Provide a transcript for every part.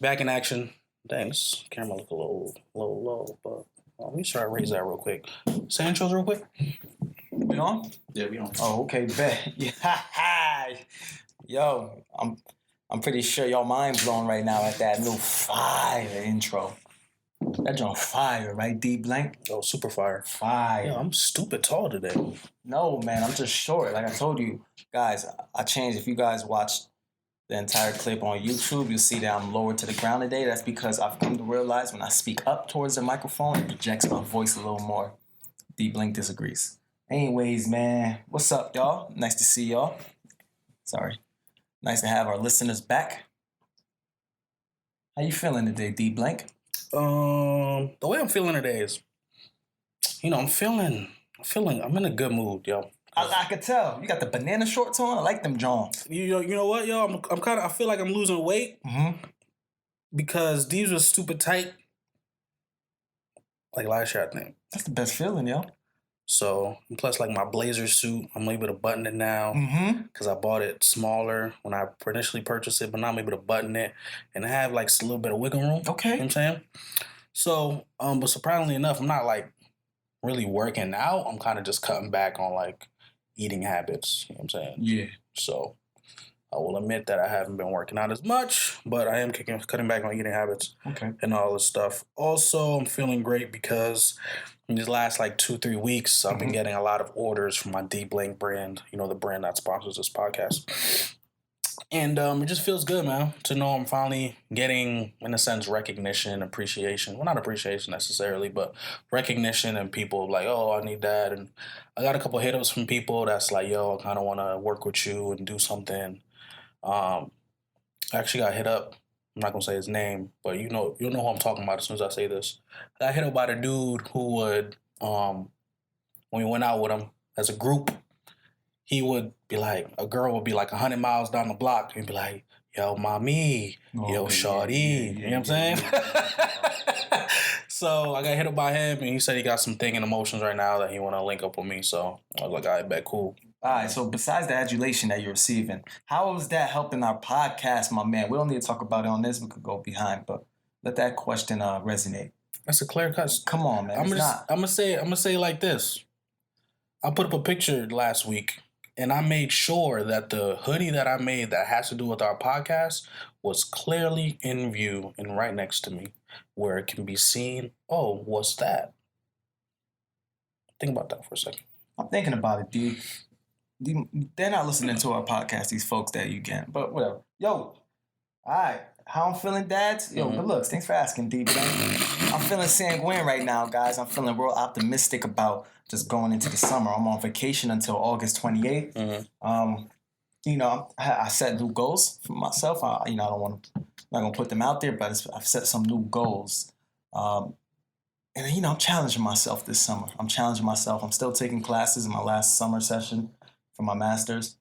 Back in action. Dang, this camera look a little low, but let me try to raise that real quick. Say intros real quick. We on? Yeah, we on. Oh, okay, bet. Yeah. Yo, I'm pretty sure your mind blown right now at that new fire intro. That joint fire, right, D Blank? Oh, super fire. Fire. Yeah, I'm stupid tall today. No, man, I'm just short. Like I told you, guys, I changed. If you guys watched the entire clip on YouTube, you'll see that I'm lower to the ground today. That's because I've come to realize when I speak up towards the microphone, it projects my voice a little more. D Blink disagrees. Anyways, man, what's up, y'all? Nice to see y'all. Sorry. Nice to have our listeners back. How you feeling today, D Blank? The way I'm feeling today is, I'm in a good mood, yo. I could tell. You got the banana shorts on. I like them Jones. You know what, yo? I feel like I'm losing weight because these were stupid tight. Like last year, I think. That's the best feeling, yo. So, plus, like my blazer suit, I'm able to button it now because I bought it smaller when I initially purchased it, but now I'm able to button it and I have like a little bit of wiggle room. Okay. You know what I'm saying? So, but surprisingly enough, I'm not like really working out. I'm kind of just cutting back on like eating habits. You know what I'm saying? Yeah. So, I will admit that I haven't been working out as much, but I am cutting back on eating habits and all this stuff. Also, I'm feeling great because in these last like 2-3 weeks, I've been getting a lot of orders from my D Blank brand, the brand that sponsors this podcast. And it just feels good, man, to know I'm finally getting, in a sense, recognition, appreciation. Well, not appreciation necessarily, but recognition and people like, oh, I need that. And I got a couple hit-ups from people that's like, yo, I kind of want to work with you and do something. I actually got hit up. I'm not gonna say his name, but you'll know who I'm talking about as soon as I say this. I got hit up by the dude who would, when we went out with him as a group, he would be like, a girl would be like 100 miles down the block and be like, yo, mommy, yo, shawty, you know what I'm saying? So I got hit up by him and he said he got some thing in emotions right now that he want to link up with me. So I was like, all right, bet, cool. All right, so besides the adulation that you're receiving, how is that helping our podcast, my man? We don't need to talk about it on this. We could go behind, but let that question resonate. That's a clear cut. Come on, man. I'm gonna say it like this. I put up a picture last week, and I made sure that the hoodie that I made that has to do with our podcast was clearly in view and right next to me, where it can be seen. Oh, what's that? Think about that for a second. I'm thinking about it, dude. They're not listening to our podcast, these folks that you get, but whatever. Yo, all right, how I'm feeling, dads? Yo, good looks. Thanks for asking, D. I'm feeling sanguine right now, guys. I'm feeling real optimistic about just going into the summer. I'm on vacation until August 28th. I set new goals for myself. I'm not gonna put them out there, but I've set some new goals. And I'm challenging myself this summer. I'm still taking classes in my last summer session for my master's.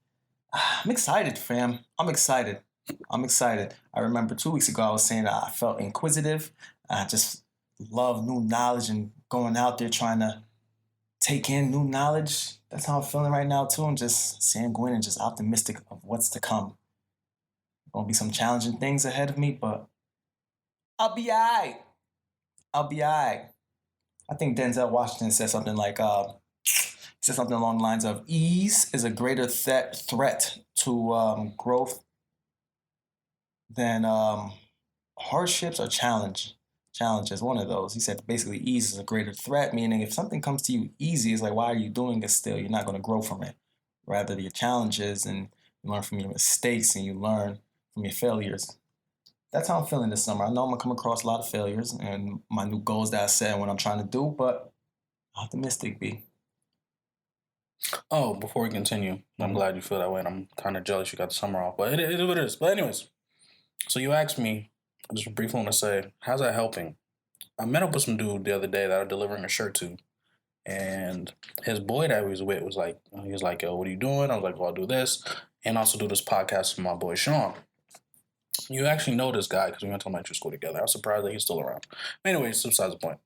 I'm excited, fam. I'm excited. I remember 2 weeks ago I was saying that I felt inquisitive. I just love new knowledge and going out there trying to take in new knowledge. That's how I'm feeling right now too. I'm just sanguine and just optimistic of what's to come. Gonna be some challenging things ahead of me, but I'll be all right. I think Denzel Washington said something like, said something along the lines of, ease is a greater threat to growth than hardships or challenges. One of those. He said basically ease is a greater threat, meaning if something comes to you easy, it's like, why are you doing it still? You're not going to grow from it. Rather, your challenges and you learn from your mistakes and you learn from your failures. That's how I'm feeling this summer. I know I'm going to come across a lot of failures and my new goals that I set and what I'm trying to do, but optimistic, B. Oh, before we continue, I'm glad you feel that way, and I'm kind of jealous you got the summer off, but it is what it is. But anyways, so you asked me, I just briefly want to say, how's that helping? I met up with some dude the other day that I'm delivering a shirt to, and his boy that he was with was like, yo, what are you doing? I was like, well, I'll do this, and also do this podcast with my boy Shawn. You actually know this guy because we went to elementary school together. I was surprised that he's still around. Anyways, besides the point.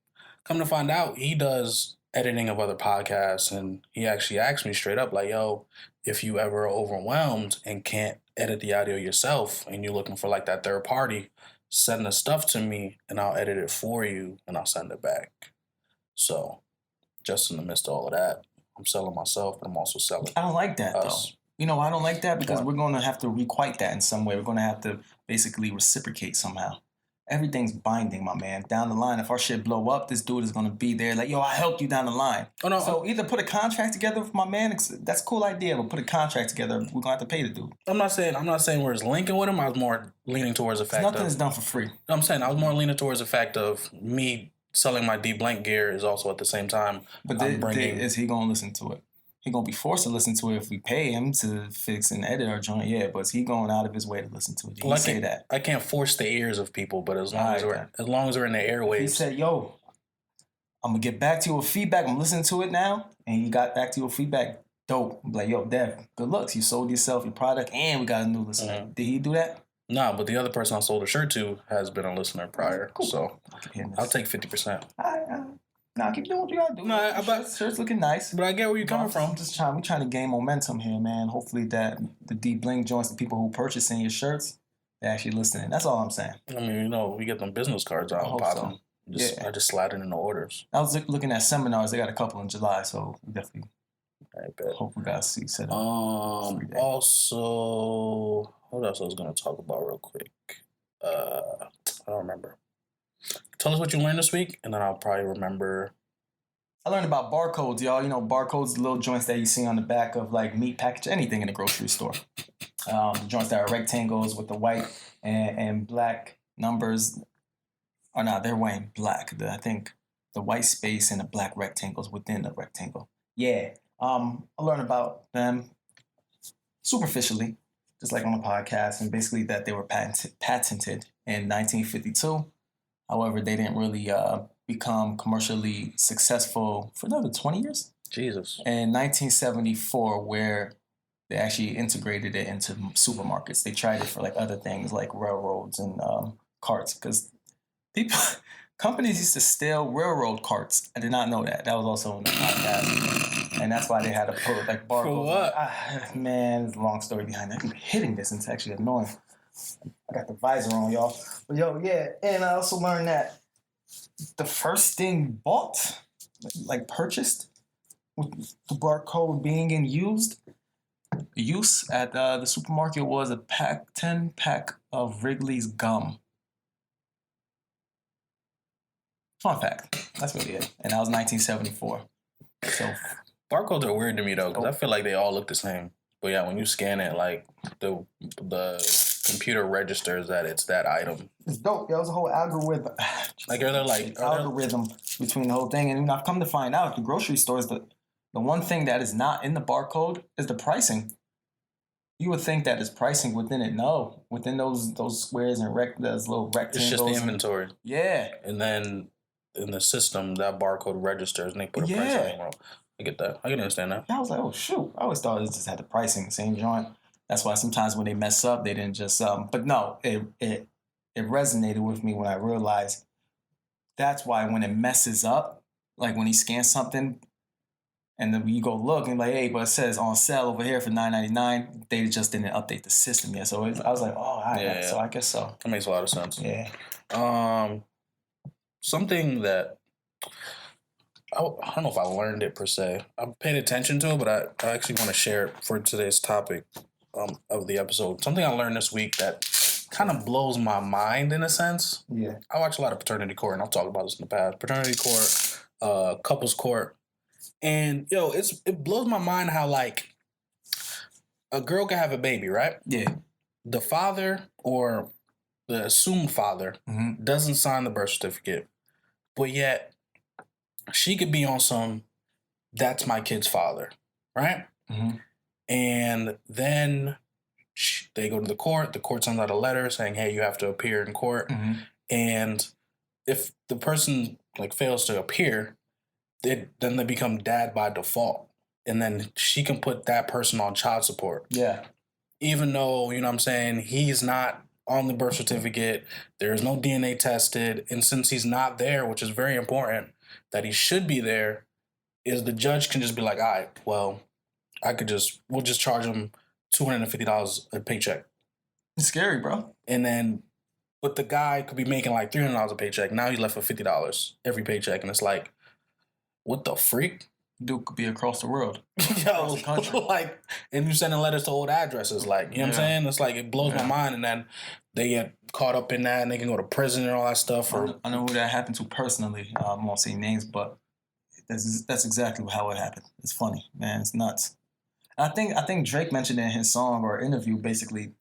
Come to find out, he does editing of other podcasts, and he actually asked me straight up, like, yo, if you ever overwhelmed and can't edit the audio yourself and you're looking for like that third party, send the stuff to me and I'll edit it for you and I'll send it back. So just in the midst of all of that, I'm selling myself, but I'm also selling I don't like that, us. though. You know, I don't like that because we're going to have to requite that in some way. We're going to have to basically reciprocate somehow. Everything's binding, my man. Down the line, if our shit blow up, this dude is going to be there like, yo, I helped you down the line. Oh, no, so either put a contract together with my man. That's a cool idea, but put a contract together. We're going to have to pay the dude. I'm not saying we're just linking with him. I was more leaning towards the fact nothing is done for free. I'm saying I was more leaning towards the fact of me selling my D blank gear is also at the same time. But is he going to listen to it? He going to be forced to listen to it if we pay him to fix and edit our joint, yeah. But is he going out of his way to listen to it? Did he say that? I can't force the ears of people, but as long as we're in the airwaves. He said, yo, I'm going to get back to you with feedback. I'm listening to it now. And he got back to you with feedback. Dope. I'm like, yo, Dev, good looks. You sold yourself, your product, and we got a new listener. Mm-hmm. Did he do that? No, but the other person I sold a shirt to has been a listener prior. Cool. So I'll take 50%. Nah, keep doing what you gotta do. No, shirt's looking nice. But I get where you're coming from. We're trying to gain momentum here, man. Hopefully that the D Bling joints, the people who purchasing your shirts, they're actually listening. That's all I'm saying. I mean, we get them business cards out and pop them. I just slide it in the orders. I was looking at seminars. They got a couple in July, so we definitely hope we got a seat set up. Also, what else I was going to talk about real quick? I don't remember. Tell us what you learned this week, and then I'll probably remember. I learned about barcodes, y'all. You know, barcodes, the little joints that you see on the back of like meat package, anything in the grocery store. The joints that are rectangles with the white and black numbers. Or no, they're white and black. I think the white space and the black rectangles within the rectangle. Yeah. I learned about them superficially, just like on the podcast, and basically that they were patented in 1952. However, they didn't really become commercially successful for another 20 years. Jesus. In 1974, where they actually integrated it into supermarkets. They tried it for like other things like railroads and carts, because companies used to steal railroad carts. I did not know that. That was also in the podcast. And that's why they had to put like barcodes. For what? Man, there's a long story behind that. I keep hitting this and it's actually annoying. I got the visor on, y'all. But yo, yeah. And I also learned that the first thing bought, like purchased, with the barcode being in use at the supermarket was a 10-pack of Wrigley's gum. Fun fact. That's really it. And that was 1974. So barcodes are weird to me though, because I feel like they all look the same. But yeah, when you scan it, like the computer registers that it's that item. It's dope. There was a whole algorithm. Algorithm between the whole thing. And I've come to find out the grocery stores, the one thing that is not in the barcode is the pricing. You would think that is pricing within it. No, within those squares and those little rectangles. It's just the inventory. Yeah. And then in the system, that barcode registers and they put a price on it. I get that. I can understand that. I was like, oh, shoot. I always thought it just had the pricing, same joint. That's why sometimes when they mess up, they didn't just... But no, it resonated with me when I realized that's why when it messes up, like when he scans something and then you go look and like, hey, but it says on sale over here for $9.99, they just didn't update the system yet. So I was like, oh, all right. Yeah. So I guess so. That makes a lot of sense. Yeah. Something that... I don't know if I learned it per se. I paid attention to it, but I actually want to share it for today's topic of the episode. Something I learned this week that kind of blows my mind in a sense. Yeah. I watch a lot of paternity court, and I'll talk about this in the past. Paternity court, couples court. And, it blows my mind how, like, a girl can have a baby, right? Yeah. The father or the assumed father doesn't sign the birth certificate, but yet... she could be on some, that's my kid's father, right? Mm-hmm. And then they go to the court sends out a letter saying, hey, you have to appear in court. Mm-hmm. And if the person fails to appear, then they become dad by default. And then she can put that person on child support. Yeah. Even though, he's not on the birth certificate, there's no DNA tested. And since he's not there, which is very important, that he should be there, is the judge can just be like, all right, well, we'll just charge him $250 a paycheck. It's scary, bro. And then But the guy could be making like $300 a paycheck. Now he's left with $50 every paycheck. And it's like, what the freak? Dude could be across the world. Yo, across the country. Like, and you sending letters to old addresses. Like, you know what I'm saying? It's like, it blows my mind. And then they get caught up in that and they can go to prison and all that stuff. I know who that happened to personally. I won't say names, but that's exactly how it happened. It's funny, man. It's nuts. I think Drake mentioned in his song or interview, basically,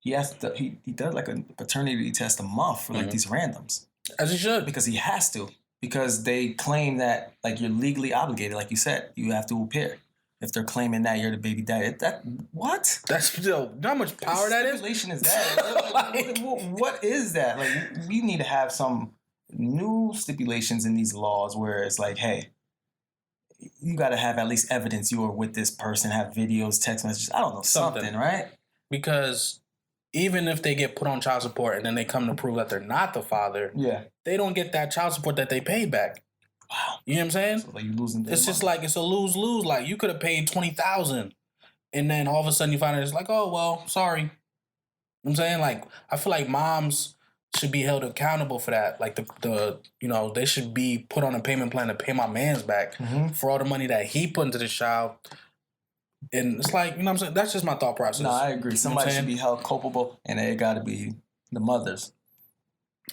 he does like a paternity test a month for like these randoms. As he should. Because he has to. Because they claim that like you're legally obligated, like you said, you have to appear. If they're claiming that you're the baby daddy, what? That's you know how much power that is. Stipulation is that? Like, what is that? Like we need to have some new stipulations in these laws where it's like, hey, you got to have at least evidence you were with this person, have videos, text messages, I don't know, something, right? Because even if they get put on child support and then they come to prove that they're not the father, they don't get that child support that they paid back. Wow. You know what I'm saying? So like you losing it's just like it's a lose-lose. Like you could have paid $20,000 and then all of a sudden you find out it's like, oh well, sorry. You know what I'm saying? Like I feel like moms should be held accountable for that. Like the you know, they should be put on a payment plan to pay my man's back for all the money that he put into this child. And it's like, you know what I'm saying? That's just my thought process. No, I agree. Somebody should be held culpable and it got to be the mothers.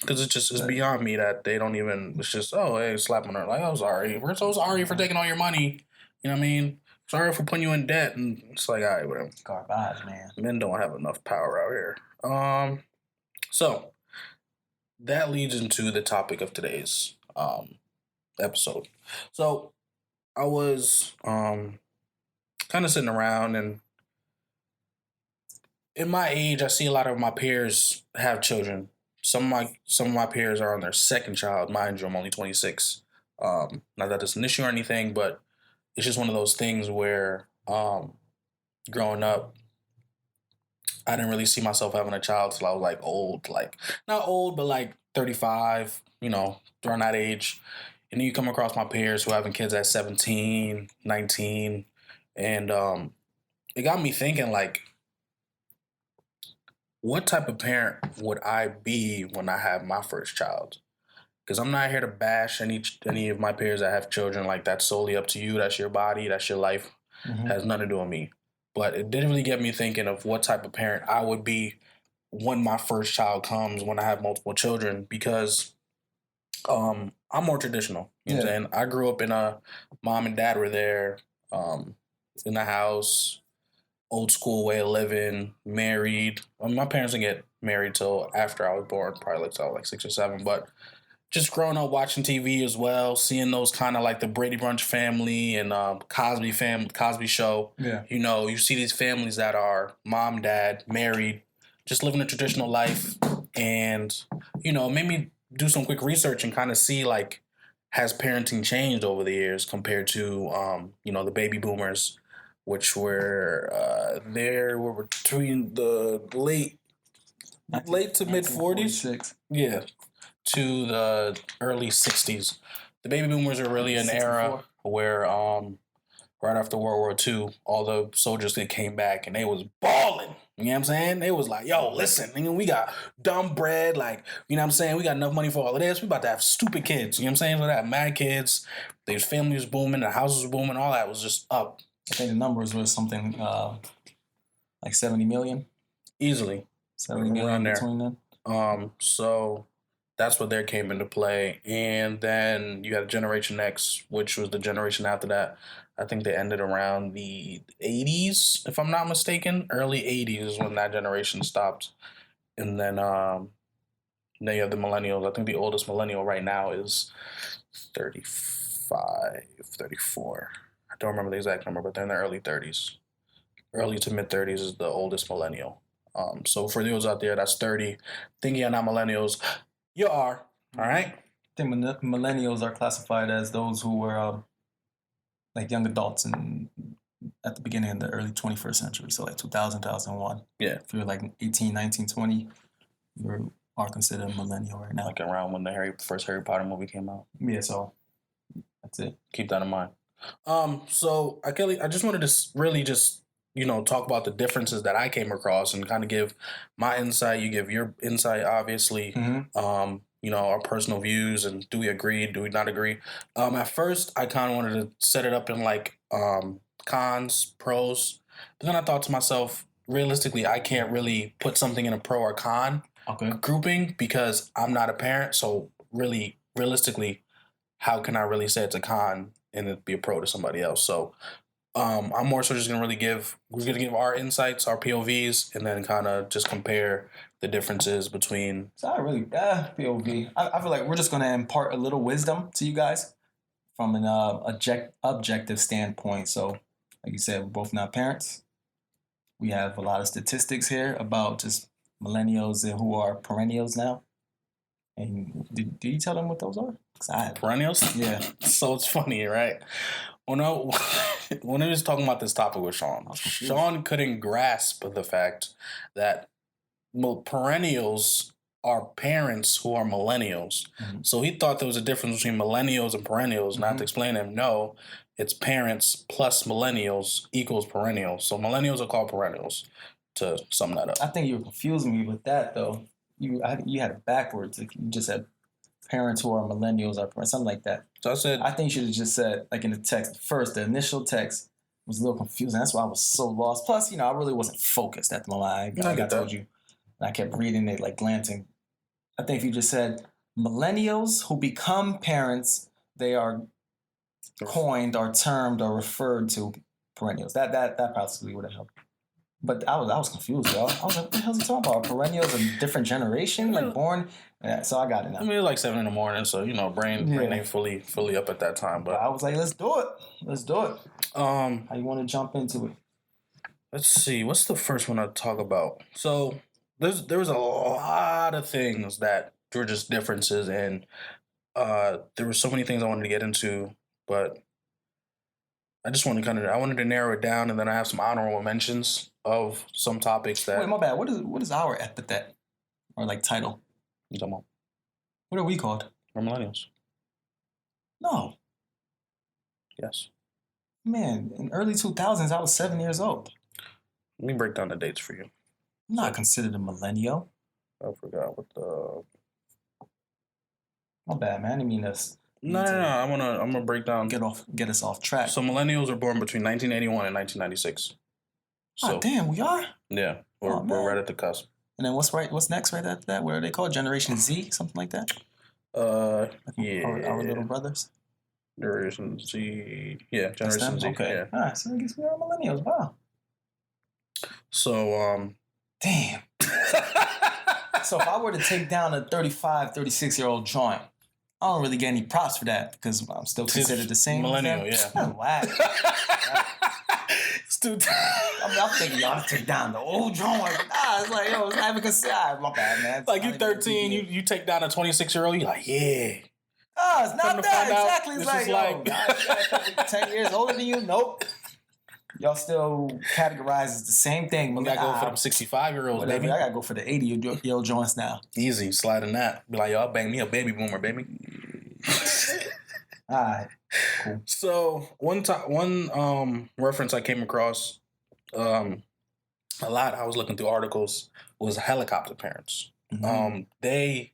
Because it's beyond me that they don't even, it's just, oh, hey, slap on her. Like, oh, sorry. We're so sorry for taking all your money. You know what I mean? Sorry for putting you in debt. And it's like, all right, whatever. Garbage, man. Men don't have enough power out here. So, that leads into the topic of today's episode. So, I was kind of sitting around, and in my age, I see a lot of my peers have children. Some of my peers are on their second child. Mind you, I'm only 26. Not that it's an issue or anything, but it's just one of those things where growing up, I didn't really see myself having a child till I was like old. Like, not old, but like 35, you know, around that age. And then you come across my peers who are having kids at 17, 19. And it got me thinking, like, what type of parent would I be when I have my first child? Because I'm not here to bash any of my peers that have children. Like, that's solely up to you. That's your body. That's your life. Has nothing to do with me. But it did really get me thinking of what type of parent I would be when my first child comes, when I have multiple children. Because I'm more traditional. You know what I'm saying? I grew up in a mom and dad were there in the house. Old school way of living, married. My parents didn't get married till after I was born, probably till I was like 6 or 7. But just growing up watching TV as well, seeing those kind of like the Brady Bunch family and Cosby Show. Yeah. You know, you see these families that are mom, dad, married, just living a traditional life. And, you know, it made me do some quick research and kind of see like, has parenting changed over the years compared to, you know, the baby boomers, which were were between the late to mid 40s, to the early 60s. The baby boomers are really an era where right after World War II, all the soldiers that came back and they was balling. You know what I'm saying? They was like, yo, listen, we got dumb bread, like, you know what I'm saying? We got enough money for all of this. We about to have stupid kids. You know what I'm saying? We have mad kids. Their family was booming, the houses were booming, all that was just up. I think the numbers were something like 70 million. Easily. 70 million between them. So that's what there came into play. And then you had Generation X, which was the generation after that. I think they ended around the 80s, if I'm not mistaken. Early 80s is when that generation stopped. And then you have the Millennials. I think the oldest Millennial right now is 35, 34. I don't remember the exact number, but they're in their early 30s. Early to mid 30s is the oldest Millennial. So for those out there that's 30, thinking you're not Millennials, you are. All right? I think Millennials are classified as those who were like young adults at the beginning of the early 21st century. So like 2000, 2001. Yeah. If you're like 18, 19, 20, you are considered a Millennial right now. Like around when the first Harry Potter movie came out. Yeah, so that's it. Keep that in mind. So I just wanted to really just talk about the differences that I came across and kind of give my insight. You give your insight, obviously. Our personal views and do we agree? Do we not agree? At first, I kind of wanted to set it up in like cons, pros, but then I thought to myself, realistically, I can't really put something in a pro or con grouping because I'm not a parent. So really, realistically, how can I really say it's a con and it be a pro to somebody else? So I'm more so just we're gonna give our insights, our POVs, and then kind of just compare the differences between. It's not really POV. I feel like we're just gonna impart a little wisdom to you guys from an objective standpoint. So, like you said, we're both not parents. We have a lot of statistics here about just millennials and who are perennials now. And did you tell them what those are? Perennials? Yeah. So it's funny, right? When I was talking about this topic with Shawn couldn't grasp the fact that perennials are parents who are millennials. So he thought there was a difference between millennials and perennials. Not to explain to him, no, it's parents plus millennials equals perennials. So millennials are called perennials, to sum that up. I think you were confusing me with that, though. You had it backwards. Like you just said parents who are millennials or something like that. So I think you should have just said, like in the text first, the initial text was a little confusing. That's why I was so lost. Plus, I really wasn't focused at the moment. I told you. And I kept reading it, like glancing. I think if you just said millennials who become parents, they are coined or termed or referred to perennials. That possibly would have helped. But I was confused, y'all. I was like, what the hell is he talking about? Perennials, a different generation, like born. Yeah, so I got it now. I mean, it's like 7 a.m, so brain ain't fully up at that time. But I was like, let's do it. How you want to jump into it? Let's see. What's the first one I talk about? So there was a lot of things that were just differences, and there were so many things I wanted to get into, but I just wanted I wanted to narrow it down, and then I have some honorable mentions of some topics that. Wait, my bad. What is our epithet or like title? You talking about? What are we called? We're millennials. No. Yes. Man, in early 2000s, I was 7 years old. Let me break down the dates for you. I'm not considered a millennial. I forgot what the. My bad, man. I mean this. No. I'm gonna break down. Get us off track. So millennials are born between 1981 and 1996. So damn, we are. Yeah, we're right at the cusp. And then what's next right after that? What are they called? Generation Z, something like that. Yeah. Our little brothers. Generation Z. Yeah, Generation Z. Okay. Yeah. All right, so I guess we are millennials. Wow. So damn. So if I were to take down a 35, 36-year-old joint, I don't really get any props for that because I'm still considered the same. Millennial, yeah. That's whack. It's too I'm thinking y'all to take down the old joint. It's like, yo, it's not even considered. My bad, man. Like you 13, you take down a 26-year-old, you're like, yeah. Oh, it's not that. Exactly. It's like 10 years older than you? Nope. Y'all still categorize as the same thing. You gotta go for them 65-year-olds, baby. I gotta go for the 80-year-old joints now. Easy, sliding that. Be like, y'all bang me a baby boomer, baby. All right, cool. So one reference I came across a lot. I was looking through articles. Was helicopter parents. They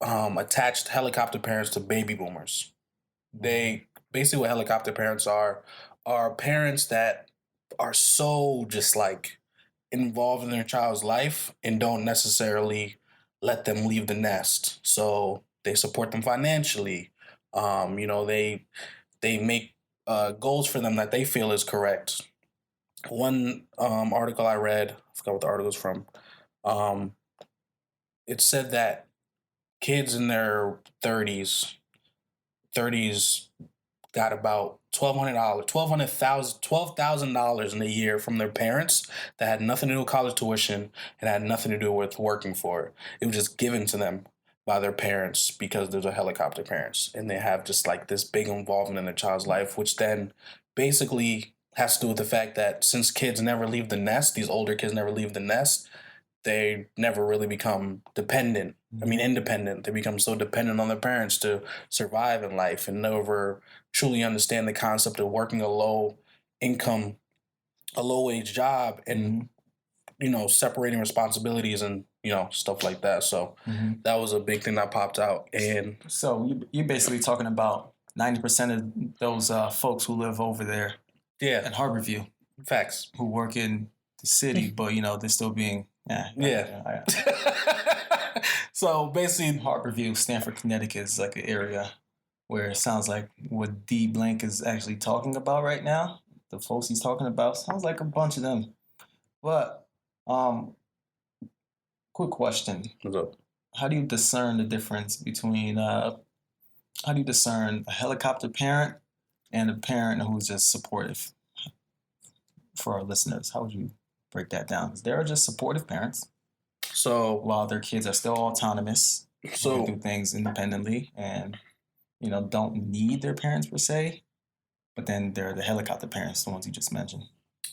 attached helicopter parents to baby boomers. They basically what helicopter parents are parents that are so just like involved in their child's life and don't necessarily let them leave the nest. So they support them financially. They make goals for them that they feel is correct. One article I read, I forgot what the article was from. It said that kids in their 30s got about $12,000 in a year from their parents that had nothing to do with college tuition and had nothing to do with working for it. It was just given to them by their parents because they're helicopter parents and they have just like this big involvement in their child's life, which then basically has to do with the fact that since kids never leave the nest, these older kids never leave the nest, they never really become independent. They become so dependent on their parents to survive in life and never truly understand the concept of working a low income a low-wage job and, separating responsibilities and, stuff like that. So that was a big thing that popped out. And so you're basically talking about 90% of those folks who live over there in Harborview. Facts. Who work in the city, but, they're still being... Yeah. So basically... Harborview, Stamford, Connecticut is like an area where it sounds like what D. Blank is actually talking about right now. The folks he's talking about sounds like a bunch of them. But... quick question. What's up? How do you discern the difference between, how do you discern a helicopter parent and a parent who's just supportive? For our listeners, how would you break that down? Because there are just supportive parents. So while their kids are still autonomous, so they do things independently and, don't need their parents per se. But then there are the helicopter parents, the ones you just mentioned.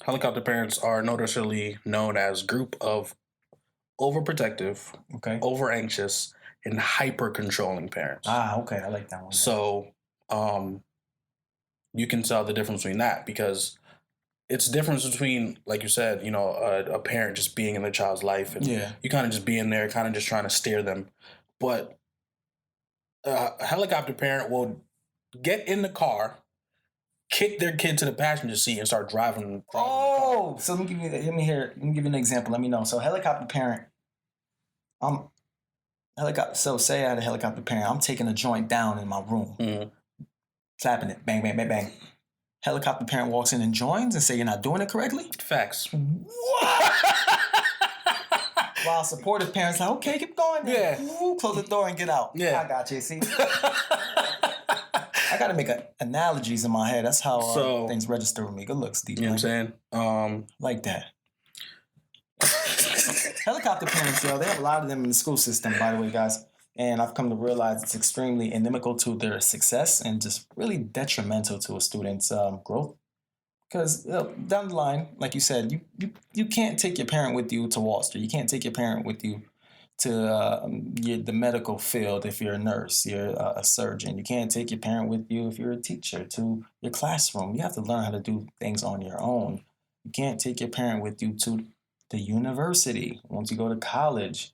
Helicopter parents are notoriously known as group of overprotective, over anxious, and hyper controlling parents. Okay, I like that one. So, you can tell the difference between that because it's difference between, like you said, a parent just being in their child's life and you kind of just being there, kind of just trying to steer them. But a helicopter parent will get in the car, kick their kid to the passenger seat, and start driving. So let me give you an example. Let me know. So helicopter parent, So say I had a helicopter parent. I'm taking a joint down in my room, clapping it, bang, bang, bang, bang. Helicopter parent walks in and joins and say you're not doing it correctly. Facts. What? While supportive parents like, okay, keep going. Yeah. Ooh, close the door and get out. Yeah. I got you. See. I got to make analogies in my head. That's how things register with me. Good looks, Steve. You know what I'm saying? Like that. Helicopter parents, they have a lot of them in the school system, by the way, guys. And I've come to realize it's extremely inimical to their success and just really detrimental to a student's growth. Because down the line, like you said, you can't take your parent with you to Wall Street. You can't take your parent with you to the medical field if you're a nurse, you're a surgeon. You can't take your parent with you if you're a teacher to your classroom. You have to learn how to do things on your own. You can't take your parent with you to the university once you go to college.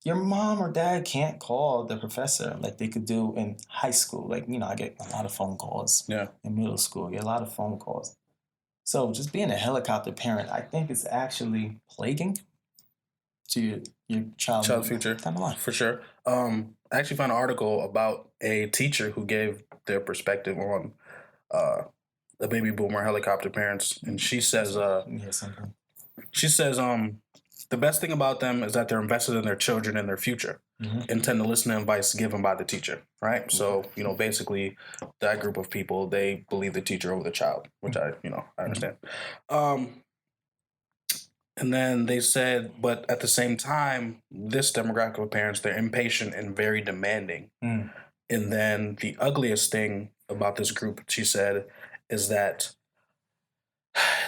Your mom or dad can't call the professor like they could do in high school. Like, I get a lot of phone calls in middle school. I get a lot of phone calls. So just being a helicopter parent, I think it's actually plaguing to your child's future. Down the line. For sure. I actually found an article about a teacher who gave their perspective on the baby boomer helicopter parents. And she says, the best thing about them is that they're invested in their children and their future and tend to listen to advice given by the teacher, right? So, basically that group of people, they believe the teacher over the child, which I understand. And then they said, but at the same time, this demographic of parents, they're impatient and very demanding. And then the ugliest thing about this group, she said, is that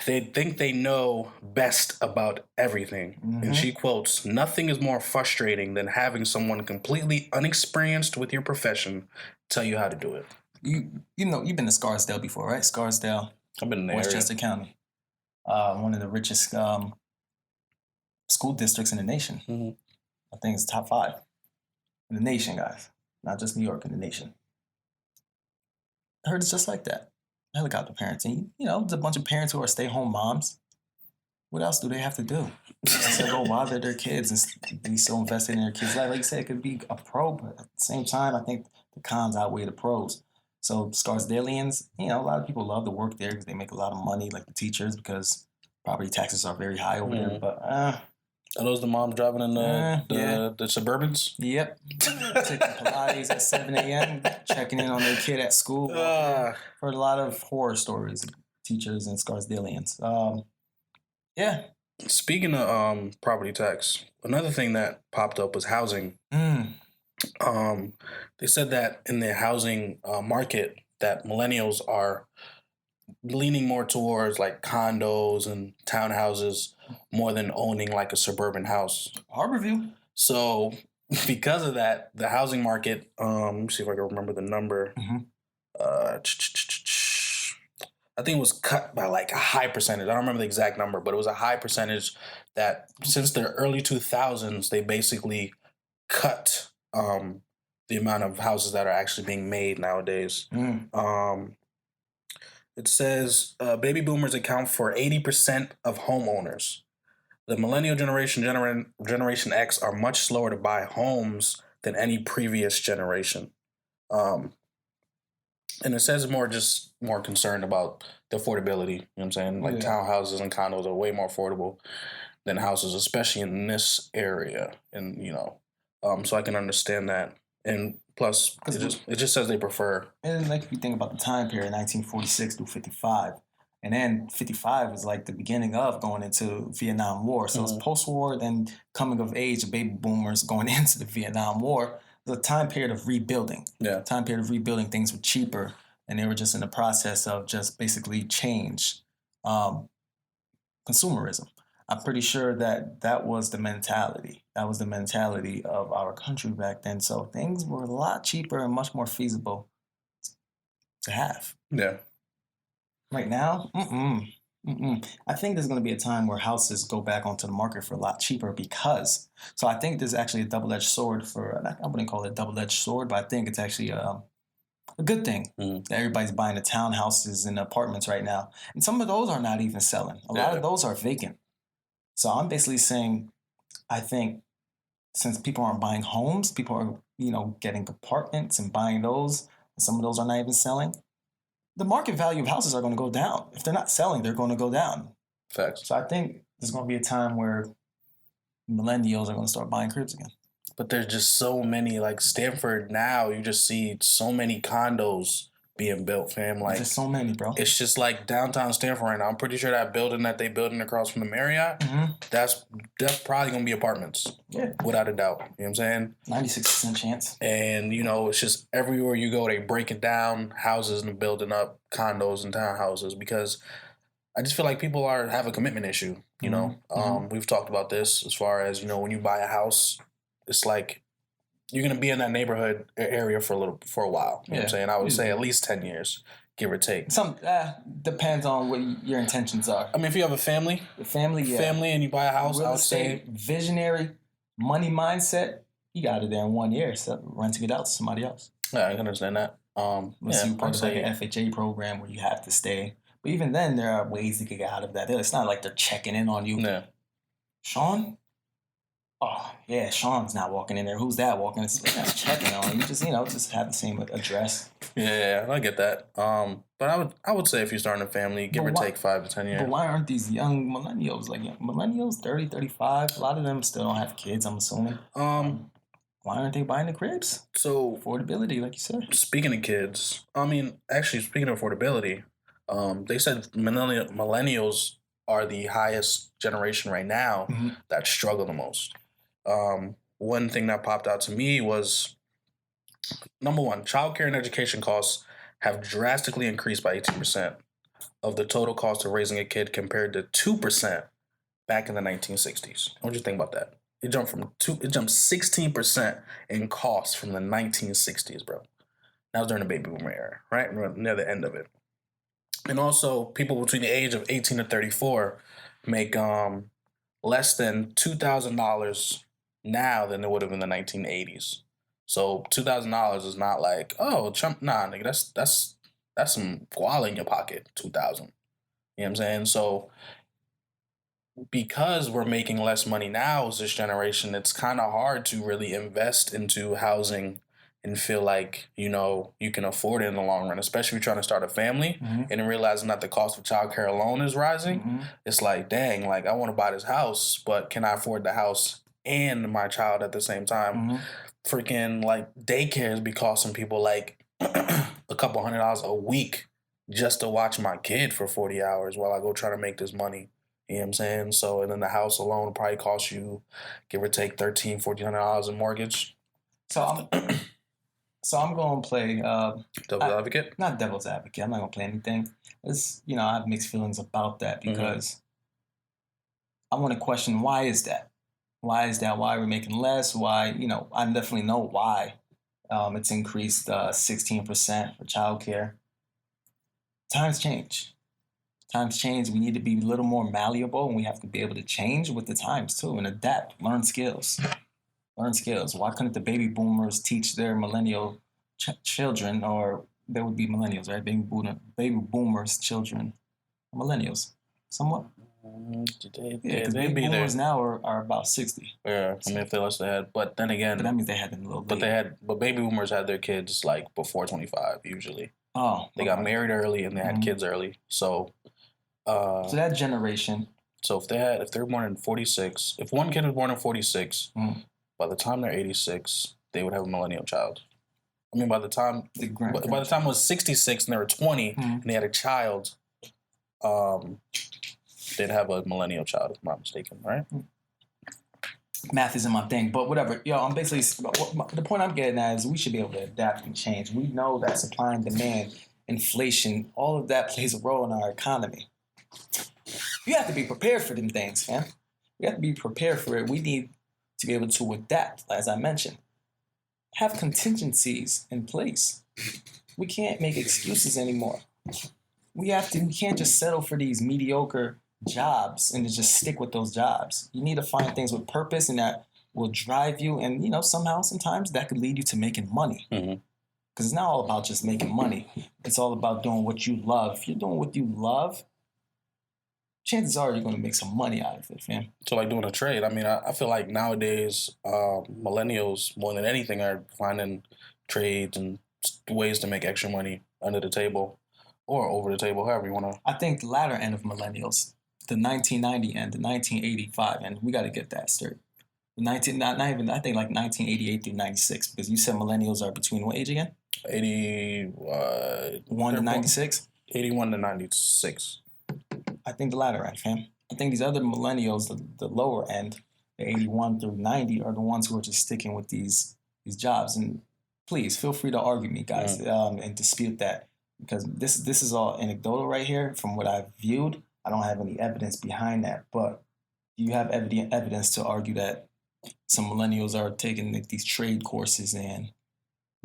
they think they know best about everything. And she quotes, "Nothing is more frustrating than having someone completely unexperienced with your profession tell you how to do it." You've been to Scarsdale before, right? Scarsdale. I've been in the Westchester County. One of the richest school districts in the nation. I think it's top 5 in the nation, guys. Not just New York, in the nation. I heard it's just like that. Helicopter parents. And, there's a bunch of parents who are stay-home moms. What else do they have to do? Instead go bother their kids and be so invested in their kids' life. Like you said, it could be a pro, but at the same time, I think the cons outweigh the pros. So Scarsdalians, a lot of people love to work there because they make a lot of money, like the teachers, because property taxes are very high over there. But are those the moms driving in the Suburbans? Yep. Taking Pilates at 7 a.m., checking in on their kid at school. Heard a lot of horror stories of teachers and Scarsdalians. Speaking of property tax, another thing that popped up was housing. They said that in the housing market that millennials are leaning more towards like condos and townhouses more than owning like a suburban house. Harborview. So because of that, the housing market, let me see if I can remember the number. I think it was cut by like a high percentage. I don't remember the exact number, but it was a high percentage that since the early 2000s, they basically cut the amount of houses that are actually being made nowadays. It says baby boomers account for 80% of homeowners. The millennial Generation X are much slower to buy homes than any previous generation. And it says more concerned about the affordability. You know what I'm saying? Like townhouses and condos are way more affordable than houses, especially in this area. And, so I can understand that. And plus, it just says they prefer. And like if you think about the time period, 1946 through 55, and then 55 is like the beginning of going into Vietnam War. So it's post-war, then coming of age of baby boomers going into the Vietnam War. The time period of rebuilding. Yeah. Time period of rebuilding. Things were cheaper, and they were just in the process of just basically change. Consumerism. I'm pretty sure that was the mentality. That was the mentality of our country back then. So things were a lot cheaper and much more feasible to have. Yeah. Right now, I think there's going to be a time where houses go back onto the market for a lot cheaper because. So I think there's actually a double-edged sword for. I wouldn't call it a double-edged sword, but I think it's actually a good thing that everybody's buying the townhouses and apartments right now, and some of those are not even selling. A lot of those are vacant. So I'm basically saying, I think since people aren't buying homes, people are, getting apartments and buying those, and some of those are not even selling. The market value of houses are going to go down. If they're not selling, they're going to go down. Facts. So I think there's going to be a time where millennials are going to start buying cribs again. But there's just so many, like Stanford now, you just see so many condos being built, fam. Like, there's so many, bro. It's just like downtown Stanford right now. I'm pretty sure that building that they building across from the Marriott, that's probably gonna be apartments. Yeah. Without a doubt. You know what I'm saying? 96% chance. And it's just everywhere you go, they break it down, houses and building up condos and townhouses because I just feel like people have a commitment issue, We've talked about this as far as, when you buy a house, it's like you're going to be in that neighborhood area for a while. You know what I'm saying? I would say at least 10 years, give or take. Some depends on what your intentions are. I mean, if you have a family, and you buy a house, I would say visionary, money mindset, you got it there in 1 year, so renting it out to somebody else. Yeah, I can understand that. Unless you part of like an FHA program where you have to stay. But even then, there are ways to get out of that. It's not like they're checking in on you. Yeah. Shawn? Oh, yeah, Shawn's not walking in there. Who's that walking in? That's checking on you. Just have the same address. Yeah, I get that. But I would say if you're starting a family, give or take 5 to 10 years. But why aren't these young millennials, millennials, 30, 35, a lot of them still don't have kids, I'm assuming. Why aren't they buying the cribs? So affordability, like you said. Speaking of kids, speaking of affordability, they said millennials are the highest generation right now that struggle the most. One thing that popped out to me was, number one, childcare and education costs have drastically increased by 18% of the total cost of raising a kid compared to 2% back in the 1960s. What do you think about that? It jumped 16% in cost from the 1960s, bro. That was during the baby boomer era, right? Near the end of it. And also, people between the age of 18 to 34 make less than $2,000 now than it would have in the 1980s. So $2,000 is not like, nah, nigga, that's some guala in your pocket, 2,000. You know what I'm saying? So because we're making less money now as this generation, it's kind of hard to really invest into housing and feel like, you can afford it in the long run, especially if you're trying to start a family and realizing that the cost of childcare alone is rising. It's like, dang, like I want to buy this house, but can I afford the house and my child at the same time? Freaking like daycares be costing people like a couple $100 a week just to watch my kid for 40 hours while I go try to make this money. You know what I'm saying? So, and then the house alone will probably cost you, give or take, $1,300, $1,400 in mortgage. So I'm going to play... devil's advocate? Not devil's advocate. I'm not going to play anything. I have mixed feelings about that because I want to question, why is that? Why is that? Why are we making less? Why, I definitely know why. It's increased 16% for childcare. Times change. Times change. We need to be a little more malleable, and we have to be able to change with the times too and adapt. Learn skills. Why couldn't the baby boomers teach their millennial children, or they would be millennials, right? Baby boomers' children, millennials, somewhat. Because baby boomers now are about 60. Yeah, I mean, if they lost their head, but then again, but that means they had them a little. But baby boomers had their kids like before 25 usually. Oh, they got married early and they had kids early. So that generation. So if they're born in 46, if one kid was born in 46, by the time they're 86, they would have a millennial child. I mean, by the time it was 66 and they were 20 and they had a child, they'd have a millennial child, if I'm not mistaken, right? Math isn't my thing, but whatever. I'm basically, the point I'm getting at is we should be able to adapt and change. We know that supply and demand, inflation, all of that plays a role in our economy. You have to be prepared for them things, man. We have to be prepared for it. We need to be able to adapt, as I mentioned. Have contingencies in place. We can't make excuses anymore. We can't just settle for these mediocre jobs and just stick with those jobs. You need to find things with purpose and that will drive you, and sometimes that could lead you to making money. Because it's not all about just making money. It's all about doing what you love. If you're doing what you love, chances are you're going to make some money out of it, fam. So like doing a trade. I mean, I feel like nowadays millennials more than anything are finding trades and ways to make extra money under the table or over the table, however you want to. I think the latter end of millennials, the 1990 end, the 1985 end, we got to get that straight. I think like 1988 through 96, because you said millennials are between what age again? 81 to 96? 81 to 96. I think the latter end, fam. I think these other millennials, the lower end, the 81 through 90, are the ones who are just sticking with these jobs. And please feel free to argue me, guys, and dispute that, because this is all anecdotal right here from what I've viewed. I don't have any evidence behind that, but you have evidence to argue that some millennials are taking these trade courses and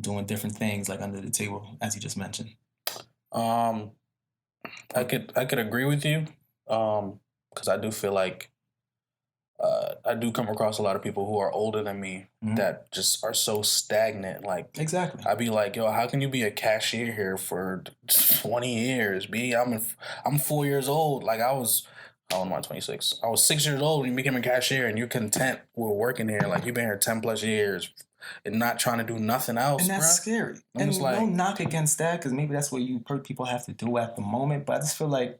doing different things like under the table, as you just mentioned. I could agree with you, because I do feel like I do come across a lot of people who are older than me that just are so stagnant. Like, exactly, I'd be like, yo, how can you be a cashier here for 20 years? I'm 4 years old. Like how old am I? 26. I was 6 years old when you became a cashier, and you're content with working here. Like you've been here 10 plus years and not trying to do nothing else. And that's scary. And like, no knock against that, because maybe that's what people have to do at the moment. But I just feel like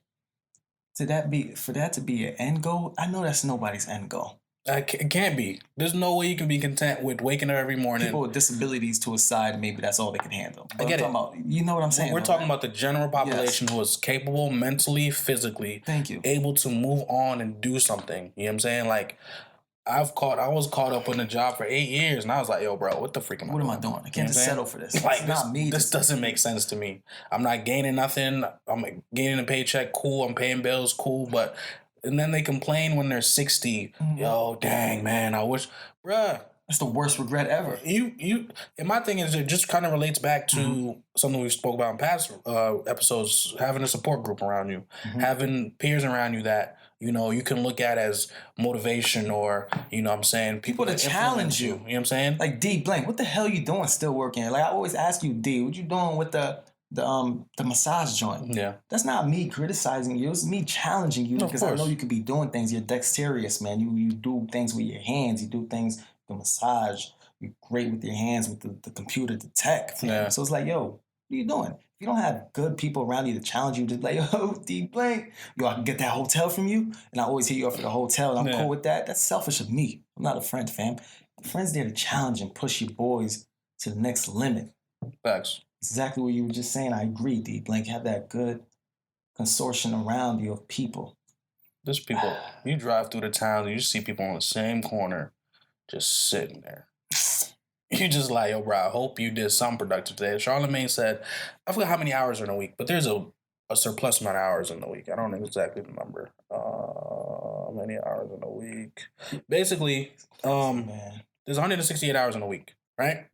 for that to be an end goal, I know that's nobody's end goal. It can't be. There's no way you can be content with waking up every morning. People with disabilities to a side, maybe that's all they can handle. But I get it. You know what I'm saying? We're talking about the general population who is capable mentally, physically, able to move on and do something. You know what I'm saying? Like, I was caught up in a job for 8 years, and I was like, yo, bro, what the freak am I doing? What am I doing? I can't just settle for this. Like, this doesn't make sense to me. I'm not gaining nothing. I'm gaining a paycheck, cool. I'm paying bills, cool. But, and then they complain when they're 60. Yo, dang, man, I wish, bruh. That's the worst regret ever. And my thing is, it just kind of relates back to something we spoke about in past episodes, having a support group around you, having peers around you that, you can look at as motivation, or, what I'm saying, people to challenge you. You know what I'm saying? Like, D blank, what the hell you doing still working? Like, I always ask you, D, what you doing with the massage joint? Yeah. That's not me criticizing you. It's me challenging you, because I know you could be doing things. You're dexterous, man. You do things with your hands. You do things, the massage. You're great with your hands, with the computer, the tech. Yeah. So it's like, yo, what are you doing? If you don't have good people around you to challenge you, just like, yo, D blank, I can get that hotel from you, and I always hit you up for the hotel, and I'm cool with that. That's selfish of me. I'm not a friend, fam. A friend's there to challenge and push your boys to the next limit. Facts. Exactly what you were just saying. I agree, D blank. Have that good consortium around you of people. There's people, you drive through the town, and you see people on the same corner just sitting there. You just like, yo, bro, I hope you did something productive today. Charlamagne said, I forgot how many hours are in a week, but there's a surplus amount of hours in the week. I don't know exactly the number. How many hours in a week? Basically, there's 168 hours in a week, right?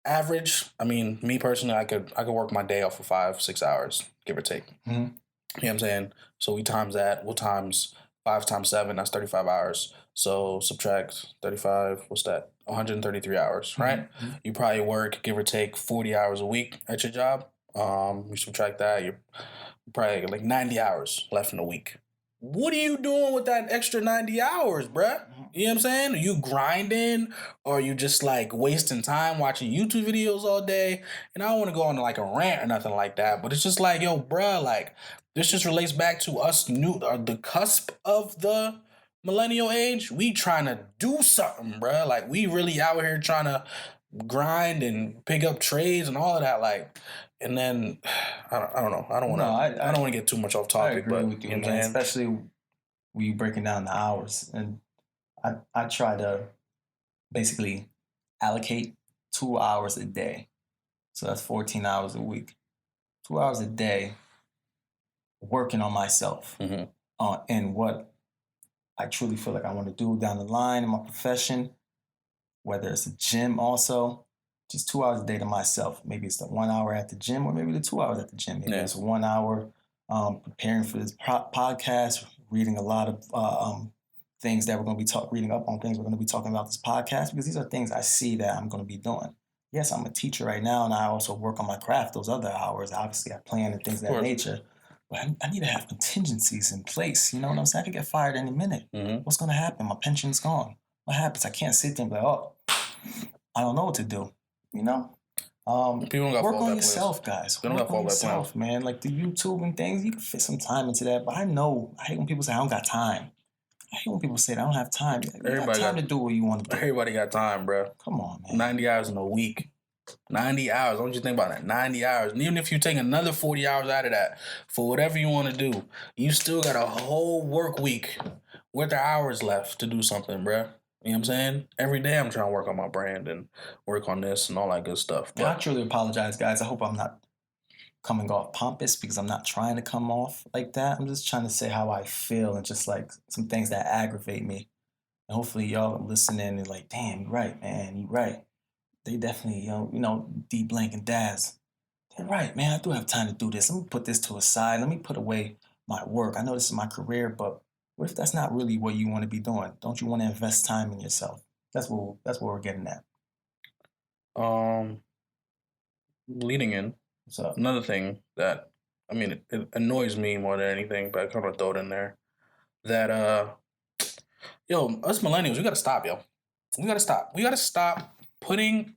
Average, I mean, me personally, I could work my day off for 5-6 hours, give or take. You know what I'm saying? So we times that. We'll times 5 times 7. That's 35 hours. So subtract 35. What's that? 133 hours, right? Mm-hmm. You probably work, give or take, 40 hours a week at your job. You subtract that, you're probably like 90 hours left in a week. What are you doing with that extra 90 hours, bruh? You know what I'm saying? Are you grinding, or are you just like wasting time watching YouTube videos all day? And I don't want to go on like a rant or nothing like that, but it's just like, yo, bruh, like this just relates back to us the cusp of the millennial age. We trying to do something, bruh. Like we really out here trying to grind and pick up trades and all of that. Like, and then I don't know. I don't want to get too much off topic. I agree with you, man. Especially when you breaking down the hours, and I try to basically allocate 2 hours a day, so that's 14 hours a week. 2 hours a day working on myself, and what I truly feel like I want to do down the line in my profession, whether it's a gym also, just 2 hours a day to myself. Maybe it's the 1 hour at the gym, or maybe the 2 hours at the gym. Maybe it's 1 hour preparing for this podcast, reading a lot of things that we're going to be reading up on things we're going to be talking about this podcast, because these are things I see that I'm going to be doing. Yes, I'm a teacher right now, and I also work on my craft those other hours. Obviously, I plan and things of that nature. But I need to have contingencies in place. You know what I'm saying? I could get fired any minute. What's going to happen? My pension's gone. What happens? I can't sit there and be like, oh, I don't know what to do. You know? People don't work on yourself, guys. Work on yourself, man. Like the YouTube and things, you can fit some time into that. But I hate when people say, I don't got time. I hate when people say, I don't have time. Everybody got time to do what you want to do. Everybody got time, bro. Come on, man. 90 hours in a week. 90 hours. Don't you think about that? 90 hours. And even if you take another 40 hours out of that for whatever you want to do, you still got a whole work week with the hours left to do something, bro. You know what I'm saying? Every day I'm trying to work on my brand and work on this and all that good stuff. But I truly apologize, guys. I hope I'm not coming off pompous, because I'm not trying to come off like that. I'm just trying to say how I feel and just like some things that aggravate me. And hopefully y'all are listening and like, damn, you're right, man. You're right. They definitely, you know, D Blank and Daz. They're right, man. I do have time to do this. Let me put this to a side. Let me put away my work. I know this is my career, but what if that's not really what you want to be doing? Don't you want to invest time in yourself? That's what we're getting at. Leading in. So another thing that, I mean, it annoys me more than anything, but I kind of throw it in there, that yo, us millennials, we gotta stop, yo. We gotta stop. We gotta stop putting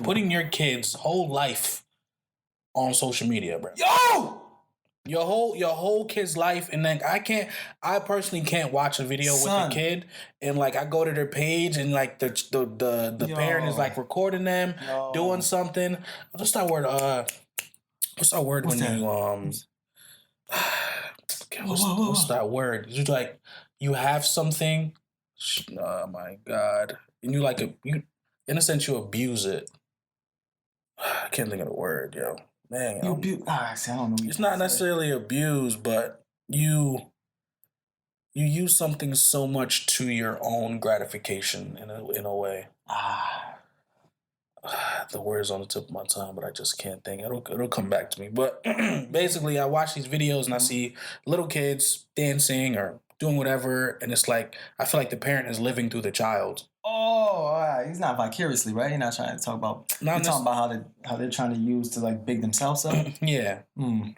putting your kids' whole life on social media, bro. Yo! Your whole kid's life, and then I personally can't watch a video with a kid, and like I go to their page, and like the parent is like recording them doing something. What's that word? What's that word what's that word? It's like you have something. Oh my God! And you like you, in a sense, you abuse it. I can't think of the word, yo. Man, I don't know. It's not necessarily abuse, but you use something so much to your own gratification in a way. The word's on the tip of my tongue, but I just can't think. It'll come back to me. But basically, I watch these videos and I see little kids dancing or doing whatever, and it's like I feel like the parent is living through the child. Oh, all right. He's not vicariously, right? You're not trying to talk about. You're talking about how they're trying to use to like big themselves up. Yeah. And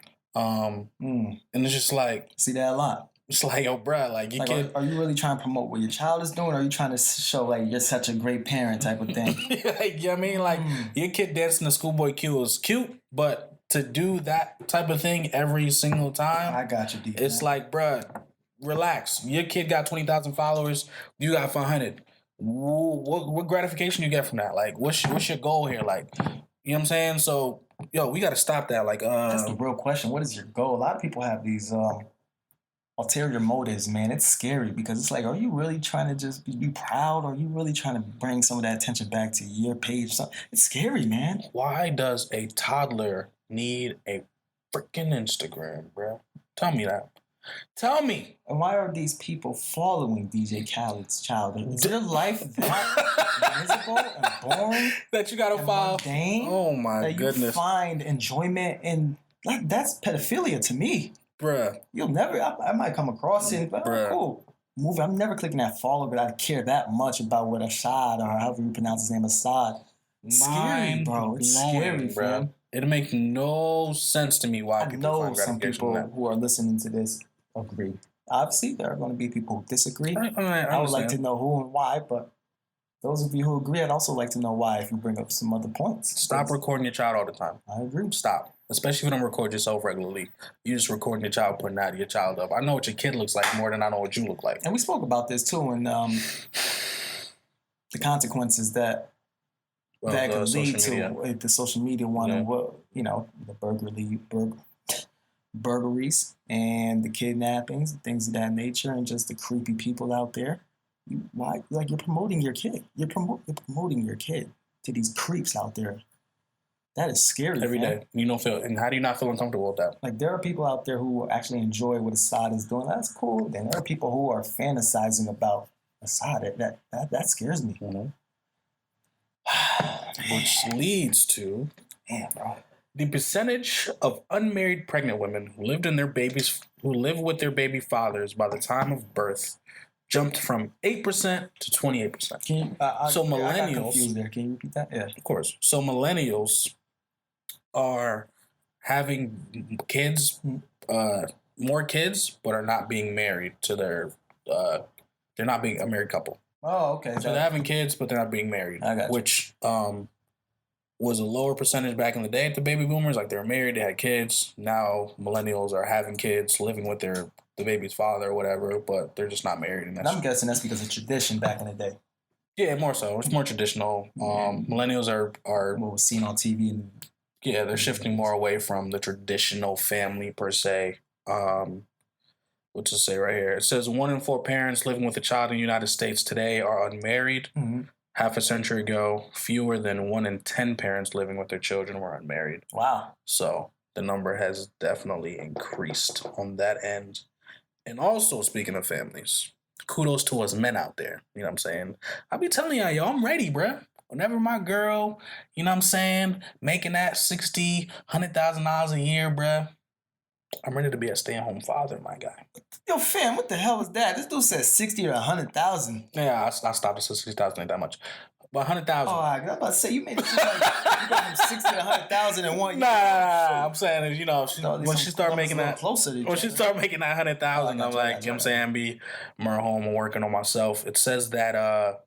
it's just like see that a lot. It's like, yo, bro, like you can't. Are you really trying to promote what your child is doing, or are you trying to show like you're such a great parent type of thing? Like, you know what I mean? Like your kid dancing the Schoolboy Q is cute, but to do that type of thing every single time, I got you, D. It's like, bro, relax. Your kid got 20,000 followers. You got 500. What gratification you get from that? Like, what's your goal here? Like, you know what I'm saying? So, yo, we got to stop that. Like, that's the real question. What is your goal? A lot of people have these ulterior motives, man. It's scary because it's like, are you really trying to just be proud? Or are you really trying to bring some of that attention back to your page? It's scary, man. Why does a toddler need a freaking Instagram, bro? Tell me that. Tell me. And why are these people following DJ Khaled's child? Is their life that miserable and boring that you gotta follow? Mundane, oh my goodness! You find enjoyment in that's pedophilia to me. Bruh. You'll never, I might come across it, but cool. Movie. I'm never clicking that follow, but I care that much about what Assad, or however you pronounce his name, Assad. Scary, bro. It's scary, bro. It makes no sense to me why people find gratification some people who are listening to this agree. Obviously, there are going to be people who disagree. I would like to know who and why, but those of you who agree, I'd also like to know why if you bring up some other points. Stop recording your child all the time. I agree. Stop. Especially if you don't record yourself regularly. You just recording your child, putting out your child up. I know what your kid looks like more than I know what you look like. And we spoke about this too, and the consequences that could lead to the social media one, and what, the burglaries and the kidnappings and things of that nature, and just the creepy people out there. You're promoting your kid. You're promoting your kid to these creeps out there. That is scary. Every day. You don't feel, and how do you not feel uncomfortable with that? Like, there are people out there who actually enjoy what Assad is doing. That's cool. Then there are people who are fantasizing about Assad. That scares me. Mm-hmm. Which leads to the percentage of unmarried pregnant women who live with their baby fathers by the time of birth jumped from 8% to 28%. So millennials. I got confused there. Can you repeat that? Yeah, of course. So millennials are having kids, more kids, but are not being married to their. They're not being a married couple. Oh, okay. So they're having kids, but they're not being married. I got you. Which was a lower percentage back in the day at the baby boomers. Like, they were married, they had kids. Now millennials are having kids, living with the baby's father or whatever, but they're just not married. And I'm guessing that's because of tradition back in the day. Yeah, more so. It's more traditional. Millennials are what was seen on TV. They're shifting more away from the traditional family per se. What to say right here? It says 1 in 4 parents living with a child in the United States today are unmarried. Mm-hmm. Half a century ago, fewer than 1 in 10 parents living with their children were unmarried. Wow. So the number has definitely increased on that end. And also, speaking of families, kudos to us men out there. You know what I'm saying? I be telling y'all, yo, I'm ready, bruh. Whenever my girl, you know what I'm saying, making that $60,000, $100,000 a year, bruh, I'm ready to be a stay-at-home father, my guy. Yo, fam, what the hell is that? This dude said 60 or 100,000. Yeah, I stopped at 60,000, ain't that much. But 100,000. Oh, I was about to say, you made it seem like you go from 60 to 100,000 in 1 year. Nah, I'm saying, when she start making that, when she start making that 100,000, I'm like, you know what I'm saying, be more home and working on myself. It says that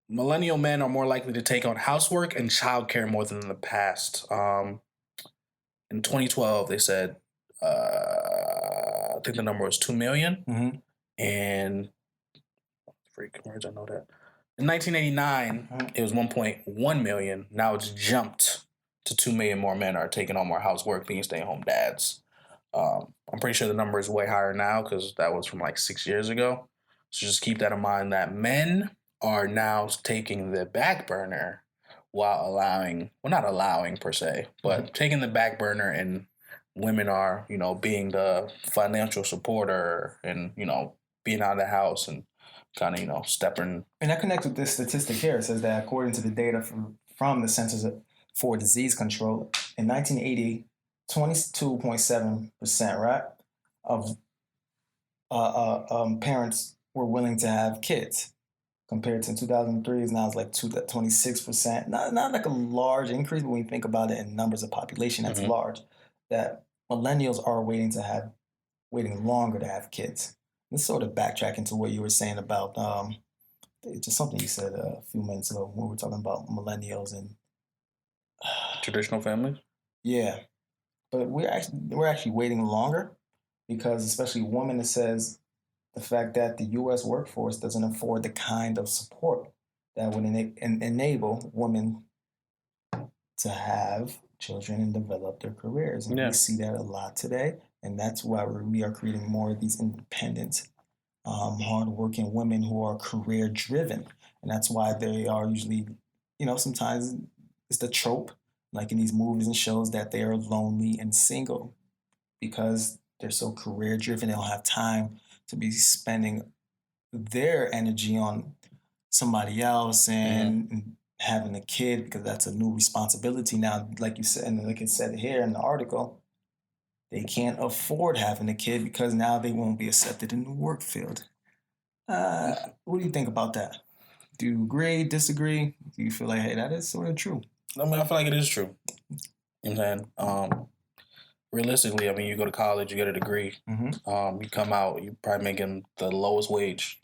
millennial men are more likely to take on housework and childcare more than in the past. In 2012, they said, I think the number was 2 million. Mm-hmm. And where'd I know that? In 1989, it was 1.1 million. Now it's jumped to 2 million more men are taking on more housework, being stay-at-home dads. I'm pretty sure the number is way higher now because that was from like 6 years ago. So just keep that in mind, that men are now taking the back burner while not allowing per se, but taking the back burner, and women are, being the financial supporter and, being out of the house and kind of, stepping. And that connects with this statistic here. It says that according to the data from the Centers for Disease Control, in 1980, 22.7%, right, of parents were willing to have kids. Compared to 2003, now it's like 26%. Not like a large increase, but when you think about it in numbers of population, that's large. That millennials are waiting longer to have kids. Let's sort of backtrack into what you were saying about just something you said a few minutes ago when we were talking about millennials and traditional families. Yeah, but we're actually waiting longer because, especially women, it says the fact that the U.S. workforce doesn't afford the kind of support that would enable women to have children and develop their careers. And we see that a lot today. And that's why we are creating more of these independent, hardworking women who are career-driven. And that's why they are usually, sometimes it's the trope, like in these movies and shows, that they are lonely and single because they're so career-driven. They don't have time to be spending their energy on somebody else and having a kid, because that's a new responsibility now. Like you said, and like it said here in the article, they can't afford having a kid because now they won't be accepted in the work field. What do you think about that? Do you agree, disagree? Do you feel like, hey, that is sort of true? I mean, I feel like it is true. You know what I'm saying? Realistically, I mean, you go to college, you get a degree. You come out, you're probably making the lowest wage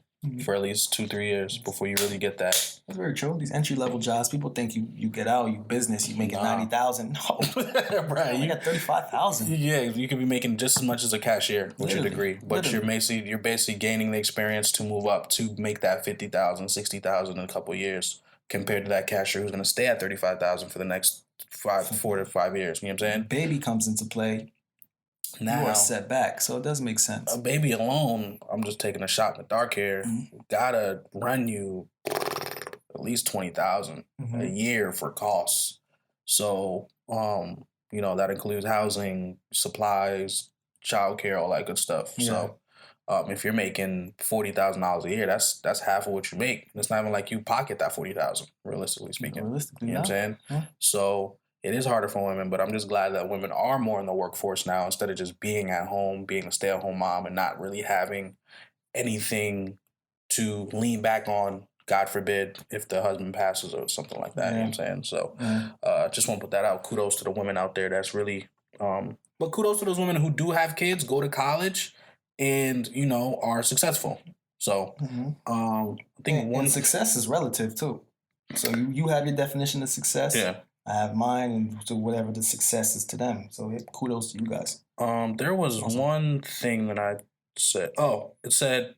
for at least 2-3 years before you really get that. That's very true. These entry-level jobs, people think you get out, you business, you making $90,000. No. Right. You got $35,000. Yeah, you could be making just as much as a cashier with your degree. But you're basically gaining the experience to move up to make that $50,000, $60,000 in a couple of years compared to that cashier who's going to stay at $35,000 for the next 4 to 5 years. You know what I'm saying? Baby comes into play. Now, you are set back, so it does make sense. A baby alone, I'm just taking a shot in the dark here, gotta run you at least $20,000 a year for costs. So, that includes housing, supplies, childcare, all that good stuff. Yeah. So, if you're making $40,000 a year, that's half of what you make. It's not even like you pocket that $40,000, realistically speaking. You know what I'm saying? Yeah. So it is harder for women, but I'm just glad that women are more in the workforce now instead of just being at home, being a stay-at-home mom, and not really having anything to lean back on, God forbid, if the husband passes or something like that. You know what I'm saying? So just want to put that out. Kudos to the women out there that's really... but kudos to those women who do have kids, go to college, and, are successful. So I think and success is relative, too. So you have your definition of success. Yeah. I have mine, and so whatever the success is to them. So kudos to you guys. There was one thing that I said. Oh, it said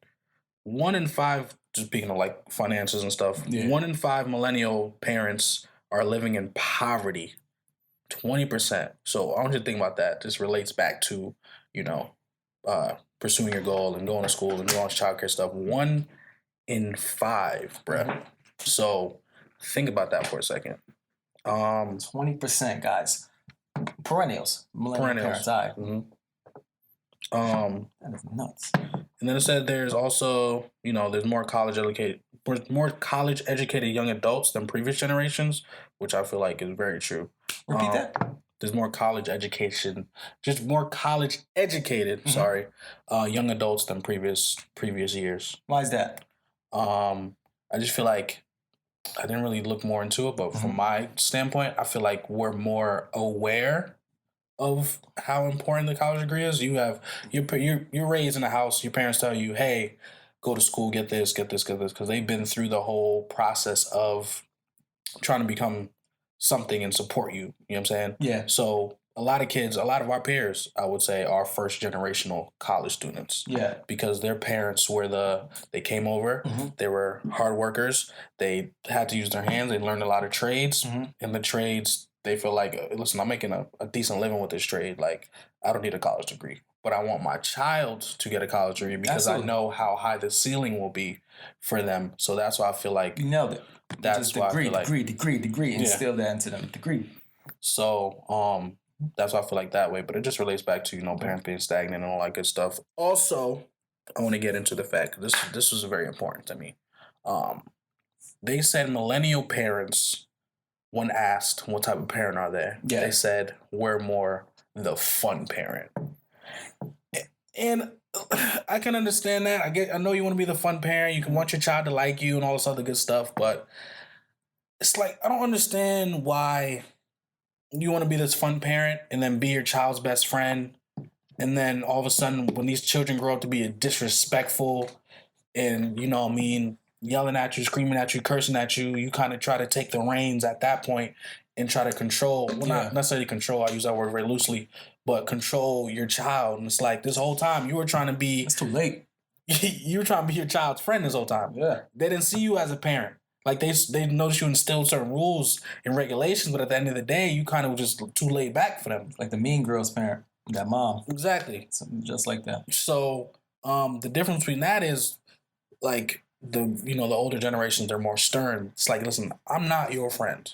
1 in 5, just speaking of like finances and stuff, 1 in 5 millennial parents are living in poverty. 20%. So I want you to think about that. This relates back to, pursuing your goal and going to school and doing all this childcare stuff. 1 in 5, bruh. So think about that for a second. 20%, guys. Perennials. Millennial parents. All right. That is nuts. And then it said there's also, there's more college educated young adults than previous generations, which I feel like is very true. Repeat that. There's more college educated, young adults than previous years. Why is that? I just feel like I didn't really look more into it, but from my standpoint, I feel like we're more aware of how important the college degree is. You're raised in a house. Your parents tell you, "Hey, go to school, get this," because they've been through the whole process of trying to become something and support you. You know what I'm saying? Yeah. So a lot of our peers, I would say, are first generational college students. Yeah. Because their parents they came over, they were hard workers, they had to use their hands, they learned a lot of trades, and the trades, they feel like, listen, I'm making a decent living with this trade, like, I don't need a college degree. But I want my child to get a college degree because I know how high the ceiling will be for them. So that's why I feel like... You nailed it. That's why I feel like... Degree, instill that into them. Degree. So, that's why I feel like that way. But it just relates back to, parents being stagnant and all that good stuff. Also, I want to get into the fact, this was very important to me. They said millennial parents, when asked what type of parent are they, they said, we're more the fun parent. And I can understand that. I know you want to be the fun parent. You can want your child to like you and all this other good stuff. But it's like, I don't understand why you want to be this fun parent and then be your child's best friend. And then all of a sudden, when these children grow up to be disrespectful and, yelling at you, screaming at you, cursing at you, you kind of try to take the reins at that point and try to control. Well, not necessarily control. I use that word very loosely. But control your child. And it's like this whole time you were trying to be... It's too late. You were trying to be your child's friend this whole time. Yeah. They didn't see you as a parent. Like, they noticed you instilled certain rules and regulations, but at the end of the day, you kind of just too laid back for them. Like the Mean Girls parent. That mom. Exactly. Something just like that. So, the difference between that is, like, the older generations, they're more stern. It's like, listen, I'm not your friend.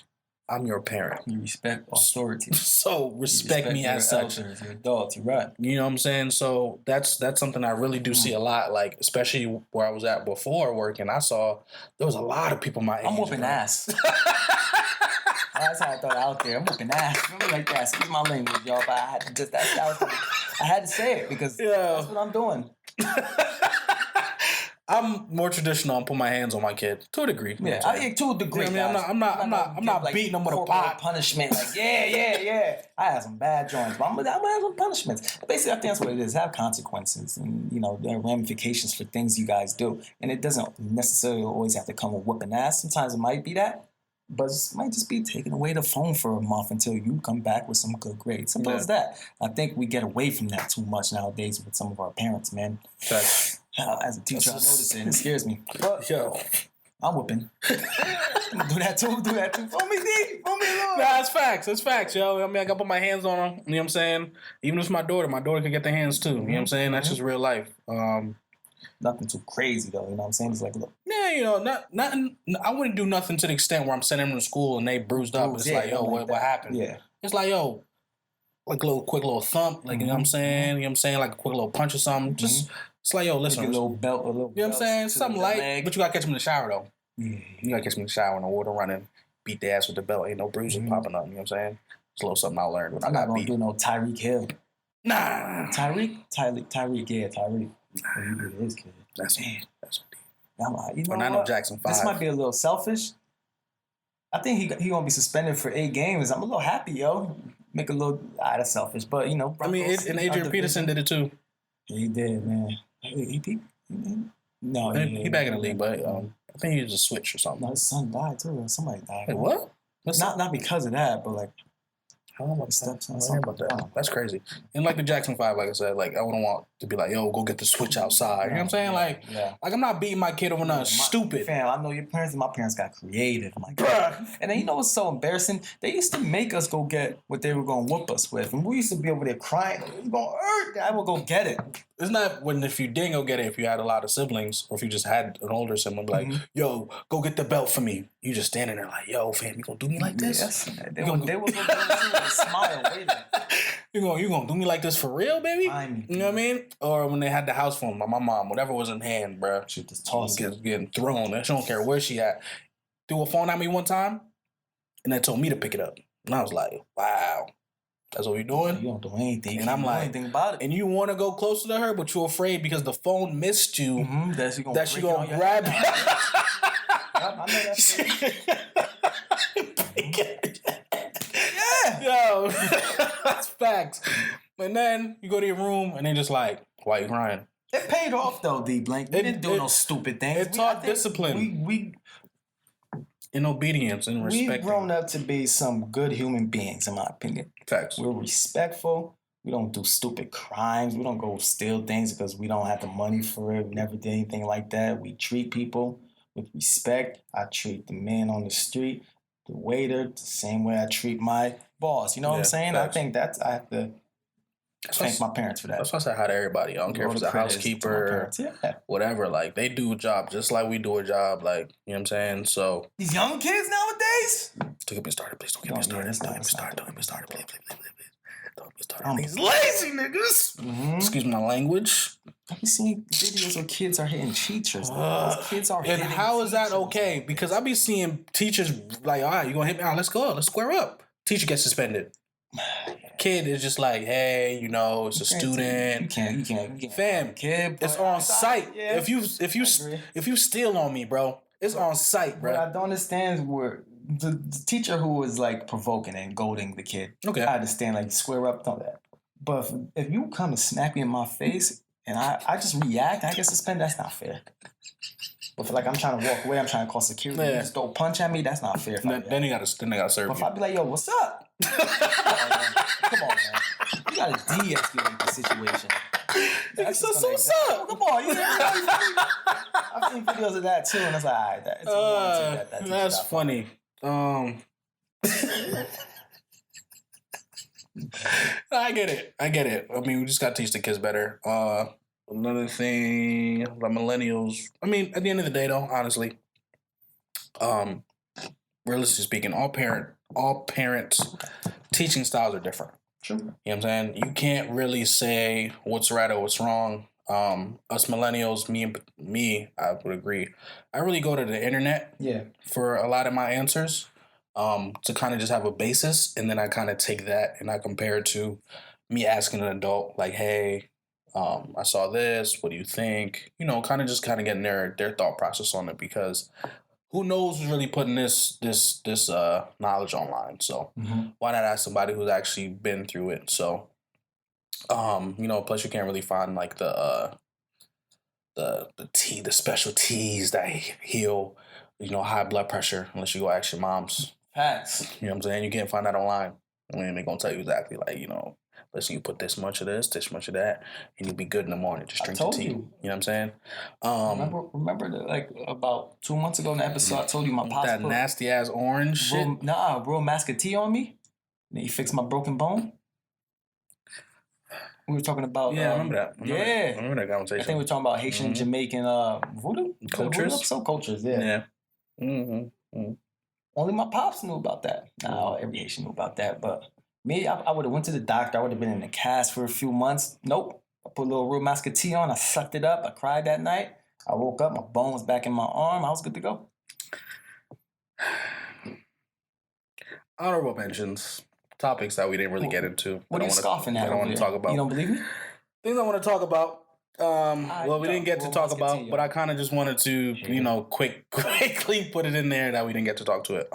I'm your parent. You respect authority. So respect me as such. Elders, you're adults, you're right. You know what I'm saying? So that's something I really do see a lot. Like, especially where I was at before working, I saw there was a lot of people my age. I'm whooping ass. That's how I thought out there. I'm whooping ass. I'm like that. Excuse my language, y'all, but I had to just that was I had to say it because that's what I'm doing. I'm more traditional. I'm putting my hands on my kid to a degree. To a degree. You know what I mean, I'm not beating them with a pot. Punishment. Like, yeah. I had some bad joints, but I'm gonna have some punishments. Basically, I think that's what it is. Have consequences, and there are ramifications for things you guys do, and it doesn't necessarily always have to come with whooping ass. Sometimes it might be that. But it might just be taking away the phone for a month until you come back with some good grades. Simple as that. I think we get away from that too much nowadays with some of our parents, man. As a teacher, I notice it and it scares me. But, I'm whipping. do that too. Throw me, D. Throw me along. Nah, it's facts, yo. I mean, I got to put my hands on them. You know what I'm saying? Even if it's my daughter can get their hands too. You know what I'm saying? That's just real life. Nothing too crazy though, you know what I'm saying? It's like, look. Yeah, nothing. I wouldn't do nothing to the extent where I'm sending them to school and they bruised up. It's like, yo, what happened? Yeah. It's like, yo, like a quick little thump, like, you know what I'm saying? You know what I'm saying? Like a quick little punch or something. Just, it's like, yo, listen. Like a little belt, you know what I'm saying? Something light, but you gotta catch them in the shower though. Yeah. You gotta catch them in the shower and the water running, beat their ass with the belt. Ain't no bruising popping up, you know what I'm saying? It's a little something I learned when I got beat. I'm not gonna do no Tyreek Hill. Nah. Tyreek, yeah, Tyreek. He did his kid. That's deep. When I know Jackson 5. This might be a little selfish. I think he gonna be suspended for 8 games. I'm a little happy, yo. Make a little that's selfish, but Broncos, I mean, and Adrian Peterson did it too. He did, man. He back in the league, but I think he was a switch or something. No, his son died too. Somebody died. Wait, what? Not because of that, but like. I don't know about that. That's crazy. And like the Jackson 5, like I said, like I wouldn't want to be like, yo, go get the switch outside. You know what I'm saying? Like I'm not beating my kid over nothing stupid. Fam, I know your parents and my parents got creative. Like, bruh. And then you know what's so embarrassing? They used to make us go get what they were going to whoop us with. And we used to be over there crying. It was going to hurt. I will go get it. It's not if you didn't go get it, if you had a lot of siblings, or if you just had an older sibling, be like, yo, go get the belt for me. You just standing there like, yo, fam, you gonna do me like this? Yes. They will go with a smile waiting. You gonna do me like this for real, baby? You know what I mean? Or when they had the house phone, my mom, whatever was in hand, bro, she just getting thrown. She don't care where she at. Threw a phone at me one time, and they told me to pick it up. And I was like, wow. That's what you're doing? You don't do anything. And I'm like, anything about it. And you want to go closer to her, but you're afraid because the phone missed you. That she gonna grab you. I know that. Yo, that's facts. And then you go to your room and they just like, why you crying? It paid off though, D Blank. We didn't do no stupid things. It taught discipline. We in obedience and respect. We've grown up to be some good human beings, in my opinion. Facts. We're respectful. We don't do stupid crimes. We don't go steal things because we don't have the money for it. We never did anything like that. We treat people with respect. I treat the man on the street, the waiter, the same way I treat my boss. You know what I'm saying? Facts. I think I have to thank my parents for that. That's why I say hi to everybody. I don't care if it's a housekeeper or whatever. Like, they do a job just like we do a job. Like, you know what I'm saying? So these young kids nowadays? Don't get me started, please. Don't get me started. Don't get me started. Don't get me started. Please. Don't get me started. These lazy niggas. Excuse my language. Have you seen videos where kids are hitting teachers? Kids are hitting And how is that okay? Because I be seeing teachers like, all right, you gonna hit me out? Let's go. Let's square up. Teacher gets suspended. Kid is just like, hey, it's a student. You can't. Fam, kid, it's on site. Yeah. If you steal on me, bro, it's on site, bro. What I don't understand is where the teacher who was like provoking and goading the kid. Okay, I understand, like, square up, all that. But if you come and smack me in my face and I just react, I get suspended. That's not fair. But if, like, I'm trying to walk away, I'm trying to call security, you just throw a punch at me, that's not fair. Then they gotta serve but you. If I be like, yo, what's up? Come on, man. You gotta de-escalate the situation. So what's up? Come on, I've seen videos of that too, and it's like, all right, that's funny. I get it. I mean, we just gotta teach the kids better. Another thing, the millennials. I mean, at the end of the day, though, honestly, realistically speaking, all parents' teaching styles are different. True. You know what I'm saying? You can't really say what's right or what's wrong. Us millennials, me, I would agree. I really go to the internet for a lot of my answers, to kind of just have a basis, and then I kind of take that and I compare it to me asking an adult, like, hey, I saw this. What do you think? You know, kind of getting their thought process on it, because who knows who's really putting this knowledge online. So why not ask somebody who's actually been through it? So you know, plus you can't really find like the special teas that heal, you know, high blood pressure, unless you go ask your moms. Facts. You know what I'm saying? You can't find that online. I mean, they're gonna tell you exactly, like, you know, listen, you put this much of this much of that, and you'll be good in the morning. Just drink the tea. You know what I'm saying? Remember that, like, about 2 months ago in the episode, I told you my pops that put nasty ass orange shit. Real mask of tea on me. And he fixed my broken bone. We were talking about I remember that. I remember that conversation. I think we were talking about Haitian and Jamaican voodoo cultures. Cultures, yeah. Only my pops knew about that. Now every Haitian knew about that, but me, I would have went to the doctor. I would have been in the cast for a few months. Nope. I put a little real mask of tea on. I sucked it up. I cried that night. I woke up. My bone was back in my arm. I was good to go. Honorable mentions. Topics that we didn't really get into. What are you scoffing at? I don't want to talk about. You don't believe me? Things I want to talk about. Well, we didn't get to talk about, but I kind of just wanted to, you know, quickly put it in there that we didn't get to talk to it.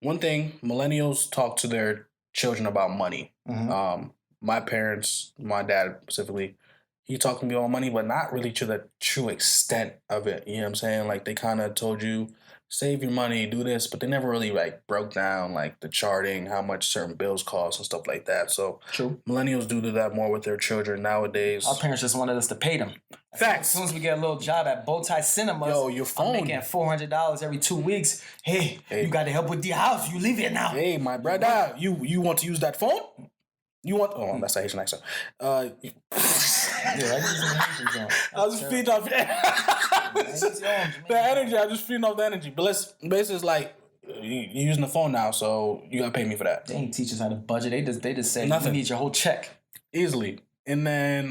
One thing, millennials talk to their children about money. My parents, my dad specifically, he talked to me about money, but not really to the true extent of it. You know what I'm saying? Like, they kind of told you, save your money, do this, but they never really like broke down like the charting, how much certain bills cost and stuff like that. So true. Millennials do that more with their children nowadays. Our parents just wanted us to pay them. Facts. As soon as we get a little job at Bowtie Cinemas, your phone. I'm making $400 every 2 weeks. Hey, you got to help with the house. You leave it now. Hey, my brother, you want to use that phone? You want? Oh, that's a Haitian accent. I was just feeding off the energy. I just feeding off the energy. But basically, it's like you're using the phone now, so you gotta pay me for that. They ain't teach us how to budget. They just say nothing. You need your whole check easily. And then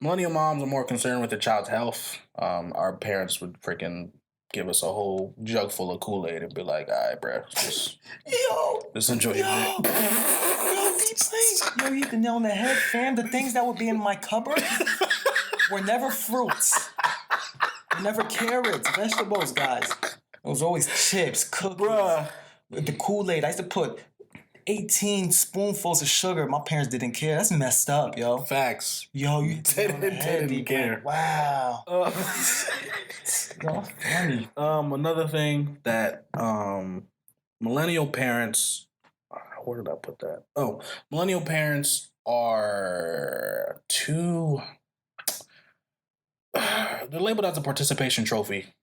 millennial moms are more concerned with the child's health. Our parents would freaking give us a whole jug full of Kool-Aid and be like, all right, bro, just enjoy your you hit the nail on the head, fam. The things that would be in my cupboard were never fruits. Were never carrots, vegetables, guys. It was always chips, cookies. Bruh. With the Kool-Aid, I used to put 18 spoonfuls of sugar. My parents didn't care. That's messed up, yo. Facts. Yo, you didn't care. Wow. Funny. Another thing that millennial parents, where did I put that? Oh, millennial parents are they're labeled as a participation trophy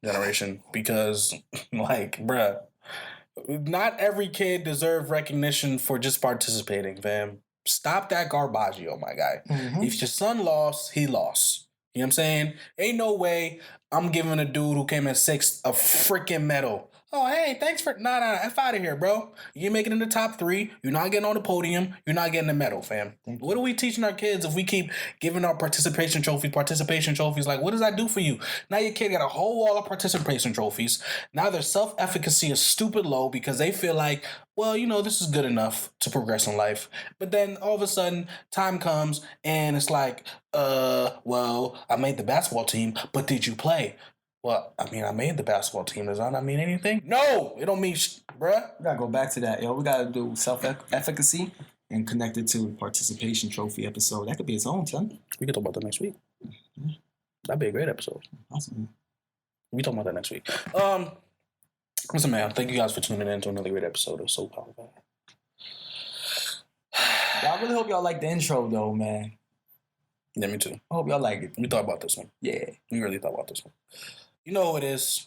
generation because, like, bruh, not every kid deserves recognition for just participating, fam. Stop that garbaggio, my guy. If your son lost, he lost. You know what I'm saying? Ain't no way I'm giving a dude who came in sixth a freaking medal. Oh, hey, thanks for... Nah, F out of here, bro. You make it in the top 3. You're not getting on the podium. You're not getting a medal, fam. What are we teaching our kids if we keep giving out participation trophies? Like, what does that do for you? Now your kid got a whole wall of participation trophies. Now their self-efficacy is stupid low because they feel like, well, you know, this is good enough to progress in life. But then all of a sudden, time comes and it's like, well, I made the basketball team, but did you play? Well, I mean, I made the basketball team. Does that not mean anything? No, it don't mean bruh. We gotta go back to that, yo. We gotta do self-efficacy and connect it to participation trophy episode. That could be its own, son. We can talk about that next week. That'd be a great episode. Awesome. We talk about that next week. Listen, man, thank you guys for tuning in to another great episode of SoulPPodcast. I really hope y'all like the intro, though, man. Yeah, me too. I hope y'all like it. We thought about this one. Yeah. We really thought about this one. You know who it is.